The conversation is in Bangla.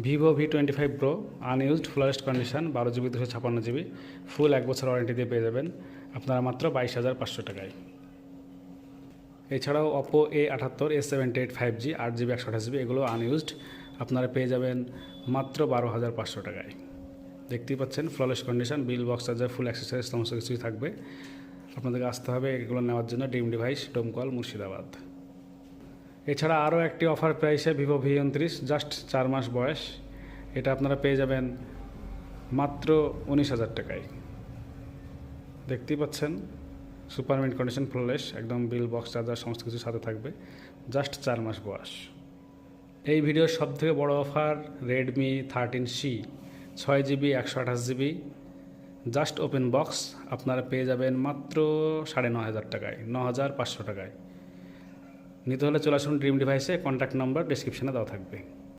Vivo V25 pro unused fullest condition 12 GB 256 GB ফুল 1 বছর ওয়ারেন্টি দিয়ে পেয়ে যাবেন আপনারা মাত্র 22,500 টাকায়। এছাড়াও Oppo A78 A78 5G 8GB 128GB এগুলো আনইউজড আপনারা পেয়ে যাবেন মাত্র 12,500 টাকায়। দেখতেই পাচ্ছেন ফ্ললেস কন্ডিশন, বিল, বক্স চার্জার, ফুল অ্যাক্সেসরিজ সমস্ত কিছুই থাকবে। আপনাদেরকে আসতে হবে এগুলো নেওয়ার জন্য ড্রিম ডিভাইস, ডোমকল, মুর্শিদাবাদ। এছাড়া আরও একটি অফার প্রাইসে ভিভো V29 জাস্ট 4 মাস বয়স, এটা আপনারা পেয়ে যাবেন মাত্র 19,000 টাকায়। দেখতেই পাচ্ছেন সুপার মিন্ট কন্ডিশন, ফ্ললেস, একদম বিল, বক্স চার্জার সমস্ত কিছু সাথে থাকবে, জাস্ট 4 মাস বয়স। এই ভিডিওর সবথেকে বড় offer Redmi 13C 6GB 128GB just open box আপনারা পেয়ে যাবেন মাত্র 9,500 টাকায়, 9,500 টাকায়। নিতে হলে চলে আসুন ড্রিম ডিভাইসে, কন্ট্যাক্ট নাম্বার ডেসক্রিপশানে দেওয়া থাকবে।